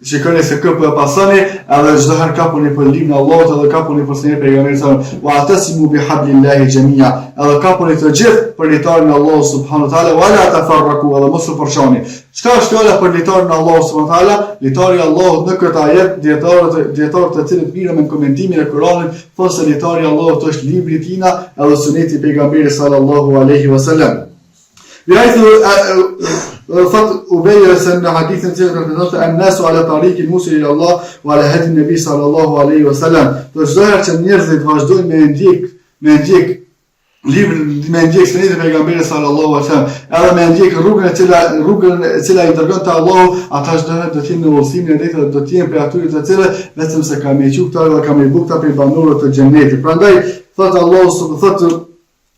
shikoni se këpë e pasoni, edhe çdo herë kapuni për librin e Allahut, edhe kapuni për sunetin e pejgamberit sallallahu alaihi wasallam, wa atasimu bihablillahi jami'a, edhe kapuni të gjithë për litarin e Allahut subhanahu wa taala, wa la tafarraqu, edhe mos u porçoni. Çka është fjala për litarin e Allahut subhanahu wa taala? Litari i Allahut në këtë ajet, dietarët të cilët mirë me komentimin e Kuranit, thonë se litari i Allahut është libri i tina, edhe suneti i pejgamberit sallallahu alaihi wasallam. Fat Ubej se në hadithin që transmetohet an-nasu ala tariqil musil ila Allah wa ala hadi nabi sallallahu alaihi wasallam. Do çdo herë që njerëzit vazhdojnë me ndjek librin, me ndjek sunetin e pejgamberit sallallahu alaihi wasallam, edhe me ndjek rrugën e cila i dërgon te Allahu, ata çdo herë do të jenë në udhëzimin e drejtë, do të jenë për atyre të cilët vetëm se kanë me qufta dhe kanë me bukta për banorët të xhenetit. Prandaj thot Allahu thot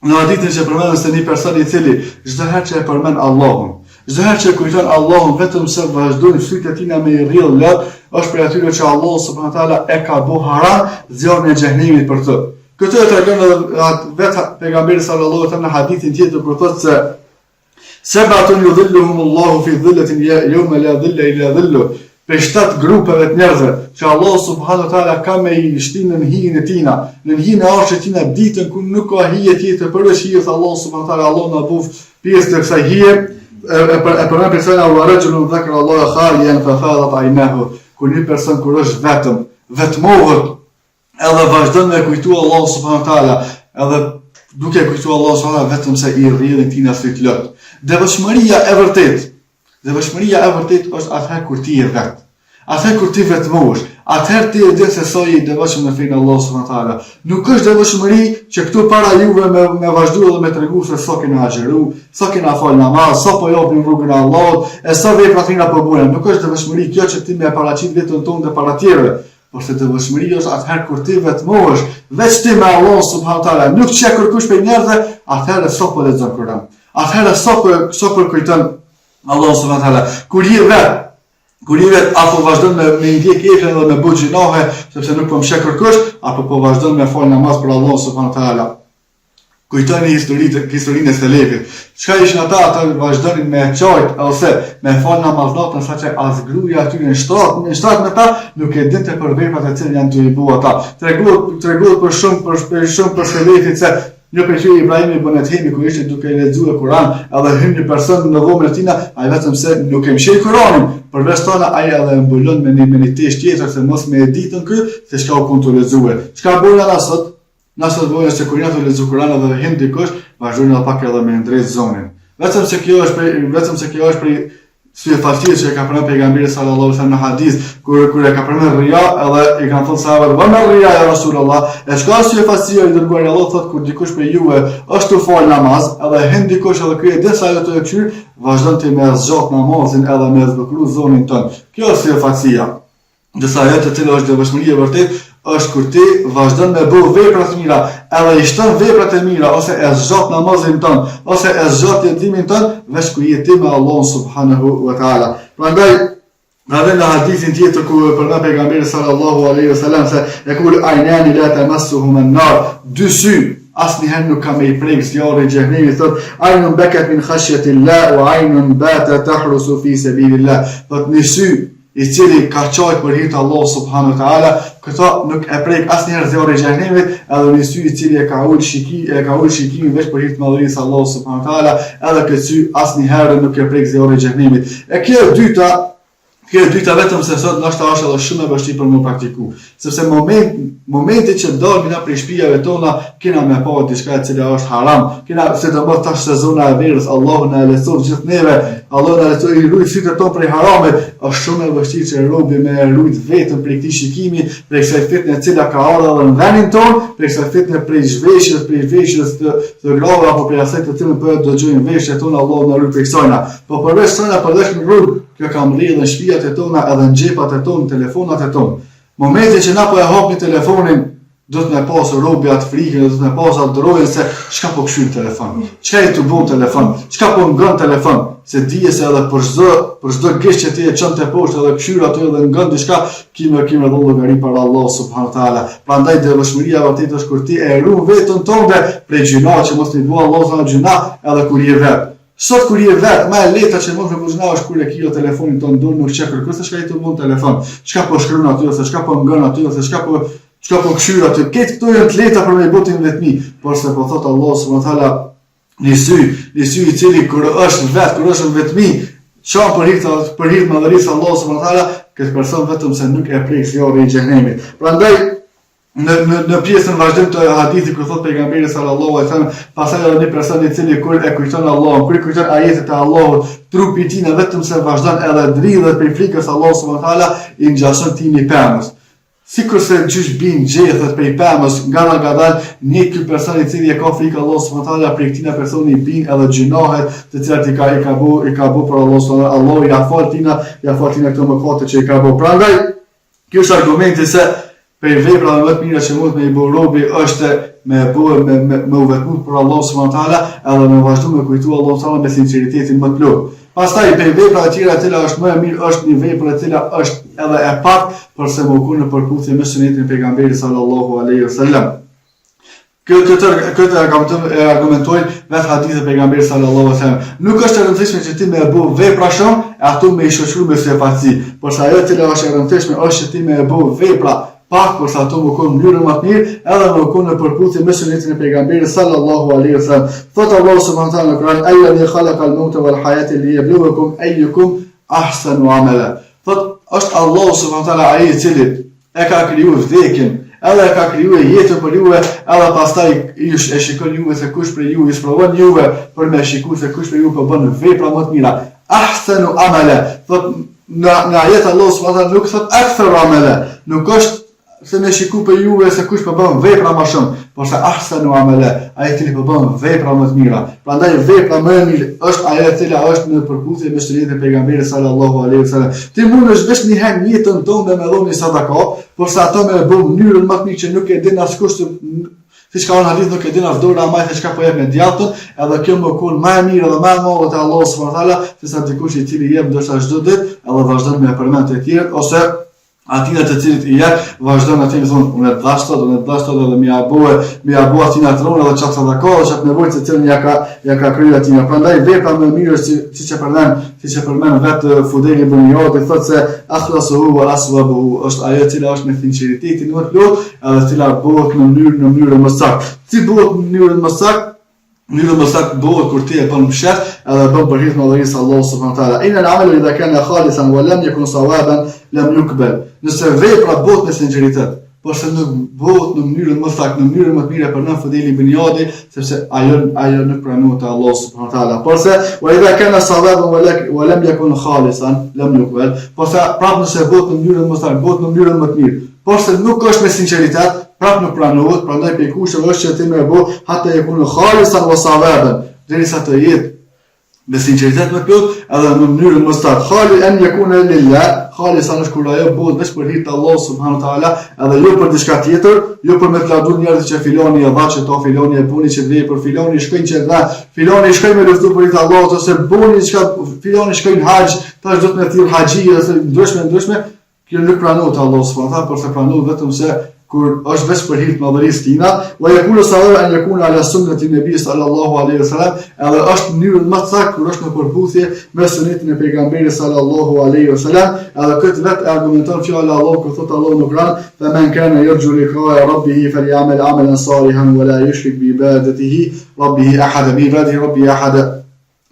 në hadithin që përmendën se një person i cili çdo herë që e përmend Allahun, çdo herë që kujton Allahun, vetëm se vazhdon fytyrët e tij me i rrjedh lot, është për atyre që Allahu subhanahu wa taala e ka bëu haram zjarrin e xhenemit për të. Këtë e tregon edhe vetë pejgamberi sallallahu alaihi wasallam në hadithin tjetër kur thotë se sebatun yudhilluhumullahu fi dhillatin yawma la dhilla illa dhilluh. Për 7 grupeve të njerëzve që Allah subhanahu wa taala ka me i shtinë në hijen e tina, në hijen e arshit tina, ditën ku nuk ka hije tjetër përveç hijes Allah subhanahu wa taala, Allah na buf pjesë të kësaj hije. E përmend persona u rajulun dhakara Allah khaliyan fa fadat aynahu, kur një person kur është vetmohet edhe vazhdon me kujtu Allah subhanahu wa taala, edhe duke kujtu Allah subhanahu wa taala vetëm se i rrjedhin tina fyt lot. Devotshmëria e vërtetë është atëherë kur ti je vet. Atëherë kur ti vetmohesh, atëherë ti e di se sa je i devotshëm në fenë Allah subhanahu wa taala. Nuk është devotshmëri që këtu para juve me vazhdu edhe me tregu se sa kena agjëru, sa kena fal namaz, sa po japim rrugën e Allahut, e sa vepra tina po bëjmë. Nuk është devotshmëri kjo që ti më paraqit veten tonë dhe para tjerëve. Por se devotshmëria është atëherë kur ti vetmohesh, veç ti me Allah subhanahu wa taala, nuk çe kërkosh për njerëzve, atëherë sa po lexon Kur'an. Atëherë sa po kujton Allah subhanahu wa taala. Kur je vet apo vazhdon me ndjek efën dhe me bëj gjinohe, sepse nuk po mshë kërkosh, apo po vazhdon me fal namaz për Allah subhanahu wa taala. Kujtoni historinë e selefit. Çka ishin ata vazhdonin me çajt ose me fal namaz natën saqë as gruaja aty në shtrat me ta nuk e dinte për veprat e cilat janë të i bua ata. Treguohet për shumë për selefit se një pejgamberi Ibrahim ibn Adhemi kur ishte duke lexuar Kur'an, edhe hyn një person në dhomën e tina, ai vetëm se nuk e mshej Kur'anin, përveç tona ai edhe mbulon me një tesh tjetër se mos me editën ky se çka u kontu lexuar. Çka bën ata sot? Na sot vojnë se kur janë të lexuar Kur'an edhe hyn dikush, vazhdojnë edhe pak edhe me ndrejt zonën. Vetëm se kjo është për syfatisë që ka përmendur pejgamberi sallallahu alaihi wasallam në hadith kur e ka përmendur ria edhe i kanë thënë sahabët va ria ya rasulullah, e çka syfatia i dërguar Allah thotë kur dikush për juve është të fal namaz edhe hyn dikush edhe ky e dhe sa ato e kyr vazhdon të me zgjat namazin edhe me zbukuru zonin ton. Kjo është syfatia. Disa ato të cilat është devotshmëria e vërtet është kur ti vazhdon me bëu vepra të mira, edhe i shton veprat e mira ose e zgjat namazin ton, ose e zgjat jetimin ton, veç ku je ti me Allah subhanahu wa taala. Prandaj në hadithin tjetër ku përmend pejgamberi sallallahu alaihi wasallam se yaqul aynani la tamassuhum an-nar, dy sy asnjëherë nuk ka me i prek zjarri i xhenemit, thot aynun bakat min khashyatillah wa aynun bata tahrusu fi sabilillah. Thot një sy i cili ka qajt për hir të Allah subhanahu wa taala, këto nuk e prek asnjëherë zjarri i xhenemit, edhe një sy i cili e ka ul shikimin veç për hir të madhërisë Allah subhanahu wa taala, edhe këtë sy asnjëherë nuk e prek zjarri i xhenemit. E kjo e dyta vetëm se sot ndoshta është edhe shumë e vështirë për më praktiku, sepse momenti që dalim na prej shtëpive tona, kena me pa diçka e cila është haram, kena sidomos tash sezona e verës, Allahu na lehtëson gjithë neve, Allahu na lehtëson i ruaj sytë tonë prej haramit, është shumë e vështirë që robi me ruajt vetëm prej këtij shikimi, prej kësaj fitne e cila ka ardhur në vendin tonë, prej kësaj fitne prej veshjes të grave apo prej asaj të cilën po dëgjojmë veshjet tona, Allahu na ruaj prej kësaj. Po përveç kësaj përveç në rrugë, kjo ka mbledhur në shtëpiat e tona edhe në xhepat e tona, telefonat e tona. Momenti që na po e hapni telefonin, do të më pasë robi atë frikën, do të më pasë atë drojën se çka po kshyn telefon. Çka i të bën telefon? Çka po ngon telefon? Se dije se edhe për çdo gjë që ti e çon te poshtë edhe kshyr aty edhe ngon diçka, kimë dhon llogari para Allah subhanahu wa taala. Prandaj devotshmëria vërtet është kur ti e ruan veten tënde prej gjuna që mos i bua Allah sa gjuna edhe kur je vet. Sot kur je vet, më e lehta që mos e buzna është kur e ke telefonin tonë dorë, nuk çka kërkon se çka i të bën telefon. Çka po shkruan aty ose çka po ngon aty ose çka po kshyr aty. Këtë këto janë të lehta për me botin vetmi, por se po thot Allah subhanahu wa taala një sy i cili kur është vetmi, çon për hir të madhërisë Allah subhanahu wa taala, këtë person vetëm se nuk e prek zjarri i xhenemit. Prandaj në pjesën vazhdim të hadithit kur thot pejgamberi sallallahu alaihi wasallam, pastaj edhe një person i cili kur e kujton Allahun, kur kujton ajetet e Allahut, trupi i tij vetëm se vazhdon edhe dridhet për frikës Allah subhanahu wa taala, i ngjason tini pemës. Sikurse gjysh bin gjethet prej pemës nga ngadal, një ky person i cili e ka frikë Allah subhanahu wa taala prej këtij personi bin edhe gjinohet, të cilat i ka bu për Allah subhanahu wa taala, Allah ja fal tina këto mëkate që i ka bu. Prandaj ky është argumenti se për veprat më të mira që mund me i bëu robi është me u vetmu për Allah subhanahu wa taala, edhe me vazhdu me kujtu Allah subhanahu wa taala me sinqeritetin më të plot. Pastaj për veprat e tjera e cila është më e mirë është një vepër e cila është edhe e pak përse më ku në përputhje me sunetin e pejgamberit sallallahu alaihi wasallam. Këtë argumentojnë vetë hadithe e pejgamberit sallallahu alaihi wasallam. Nuk është e rëndësishme që ti me e bëu vepra shumë e ato me i shoqëruar me sepaci, por sa ajo e cila është e rëndësishme është që ti me e bëu vepra pak për sa ato më konë mënyrën më të mirë, edhe më konë në përputhje me sunetin e pejgamberit sallallahu alaihi wasallam. Thot Allah subhanahu wa taala në Kur'an: "Alladhi khalaqa al-mauta wal hayata liyabluwakum ayyukum ahsanu amala." Thot është Allah subhanahu wa taala ai i cili e ka krijuar vdekjen, edhe e ka krijuar jetën për juve, edhe pastaj ju e shikon juve se kush prej juve sprovon juve për me shikuar se kush prej juve po bën vepra më të mira. Ahsanu amala. Thot në ajet Allah subhanahu wa taala nuk thot aktharu amala, nuk është se me shiku për juve se kush po bën vepra më shumë, por se ahsanu amala, ai i cili po bën vepra më të mira. Prandaj vepra më e mirë është ajo e cila është në përputhje me sunetin e pejgamberit sallallahu alaihi wasallam. Ti mundesh vetë një herë në jetën tonë me dhoni sadaka, por se ato me bën mënyrën më të mirë që nuk e din askush, siç ka në hadith nuk e din as dora më se çka po jep me djallën, edhe kjo më kon më e mirë dhe më e madhe te Allah subhanahu wa taala, sesa dikush i cili jep ndoshta çdo ditë, edhe vazhdon me përmend të tjerë ose atina të cilit i jep, vazhdojnë atë i thonë, unë e dashtot edhe mi abu atina të ronë edhe qatë sadaka dhe qatë nevojtë se cilën ja ka kryer atina. Prandaj vepra më mirë është si që përmen vetë Fudejl ibn Iyad, i thotë se akhlasuhu wa aswabuhu, është ajo cila është me sinqeritetin më të plot, edhe cila bëhet në mënyrën më saktë. Si bëhet në mënyrën më saktë? Mënyrën më saktë bëhet kur ti e bën mshet edhe bën për hir të madhërisë Allah subhanahu wa taala. Inna al-amalu idha kana khalisan wa lam yakun sawaban lam yuqbal. Nëse vepra bëhet me sinqeritet, por se nuk bëhet në mënyrën më saktë, në mënyrën më të mirë për në Fudejl ibn Iyad, sepse ajo nuk pranohet te Allah subhanahu wa taala. Por se wa idha kana sawaban wa lam yakun khalisan lam yuqbal. Por se prapë nëse bëhet në mënyrën më saktë, bëhet në mënyrën më të mirë, por se nuk është me sinqeritet, prapë nuk pranohet. Prandaj pe kushte është që ti më bëu hatta yakun khalisan wa sawaban, derisa të jetë me sinqeritet më plot edhe në mënyrën më saktë. Khali an yakuna lillah, khalisan është kur ajo bëhet vetëm për hir të Allah subhanahu wa taala, edhe jo për diçka tjetër, jo për me të ladur njerëzit që filoni e dha që to, filoni e puni që vej për filoni shkojnë që dha, filoni shkojnë me luftu për hir të Allahut ose buni diçka, filoni shkojnë haxh, tash do të më thirr haxhi ose ndryshme, kjo nuk pranohet Allah subhanahu wa taala, por se pranohet vetëm se kur është veç për hir të madhërisë tina, wa yaqulu sallallahu an yakuna ala sunnati nabi sallallahu alaihi wasallam, edhe është mënyrë më saktë kur është në përputhje me sunetin e pejgamberit sallallahu alaihi wasallam, edhe këtë vetë argumenton fjala Allah kur thotë Allah në Kur'an: "Fa man kana yarju liqa'a rabbih falyamal 'amalan salihan wa la yushrik bi ibadatihi rabbih ahada."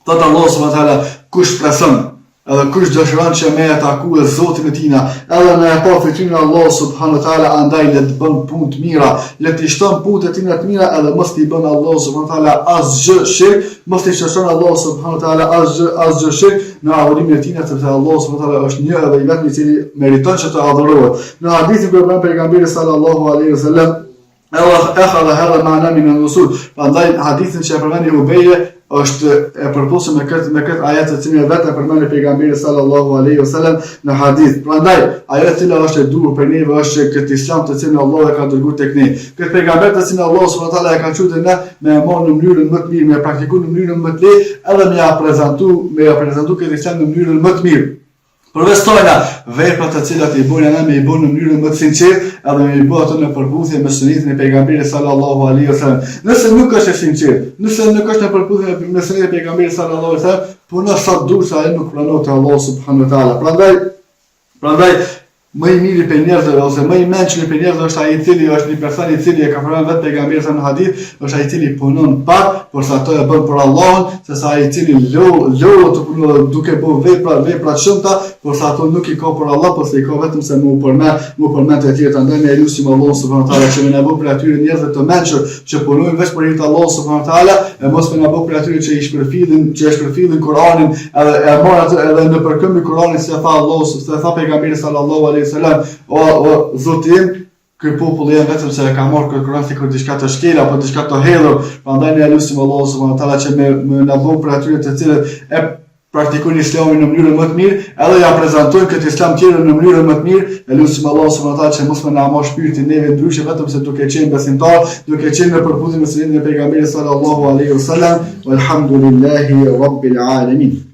Thotë Allah subhanahu wa taala, kush preson edhe kush dëshiron që me takuë Zotin e tina, edhe me pa fytyrën e Allah subhanahu wa taala, andaj le të bën punë të mira, le të shton punët e tina të mira, edhe mos t'i bën Allah subhanahu wa taala asgjë shirk, mos t'i shton Allah subhanahu wa taala asgjë shirk në adhurimin e tina, sepse Allah subhanahu wa taala është një edhe i vetmi i cili meriton që të adhurohet. Në hadithin e pejgamberit sallallahu alaihi wasallam, Allah akhadha hadha ma'na min an-nusul. Prandaj hadithin që e përmendi Ubeje është e përputhshëm me këtë ajet të cilin vetë e përmend pejgamberi sallallahu alaihi wasallam në hadith. Prandaj ajo e cila është e duhur për neve është që këtë islam të cilin Allah e ka dërguar tek ne, këtë pejgamber të cilin Allah subhanahu wa taala e ka thënë ne me marr në mënyrën më të mirë, me praktikuar në mënyrën më të lehtë, edhe me ja prezantu këtë islam në mënyrën më të mirë. Përvestojna veprat të cilat i bojnë ne me i bojnë në mënyrën më të sinqertë, edhe me i bojnë ato në përputhje me sunetin e pejgamberit sallallahu alaihi wasallam. Nëse nuk është e sinqertë, nëse nuk është në përputhje me sunetin e pejgamberit sallallahu alaihi wasallam, punon sa duhet sa ai nuk pranohet te Allah subhanahu wa taala. Prandaj më i miri për njerëzve ose më i mençur për njerëzve është ai i cili është një person i cili e ka pranuar vetë pejgamberin në hadith, është ai i cili punon pak, por sa ato e bën për Allahun, sesa ai i cili lëro të punojë duke bërë vepra të shumta, por sa ato nuk i ka për Allah, por se i ka vetëm se më u përmend të tjerë. Andaj ne lutim Allahun subhanahu wa taala që më na bëj për atyre njerëzve të mençur që punojnë vetëm për hir të Allahut subhanahu wa taala, e mos më na bëj për atyre që i shpërfillin Kur'anin, edhe e marr atë edhe në përkëmbë Kur'anit se tha Allahu, se tha pejgamberi sallallahu alaihi a.s. O Zoti im, ky popull janë vetëm se e ka marrë kërkuron sikur diçka të shkel apo diçka të hedhur, prandaj ne lutim Allahu subhanahu wa taala që më na bëj për atyre të cilët e praktikojnë islamin në mënyrën më të mirë, edhe ja prezantojnë këtë islam tjerë në mënyrën më të mirë, e lutim Allahu subhanahu wa taala që mos më na marrë shpirtin neve ndryshe vetëm se duke qenë besimtar, duke qenë në përputhje me sunetin e pejgamberit sallallahu alaihi wasallam, walhamdulillahi rabbil alamin.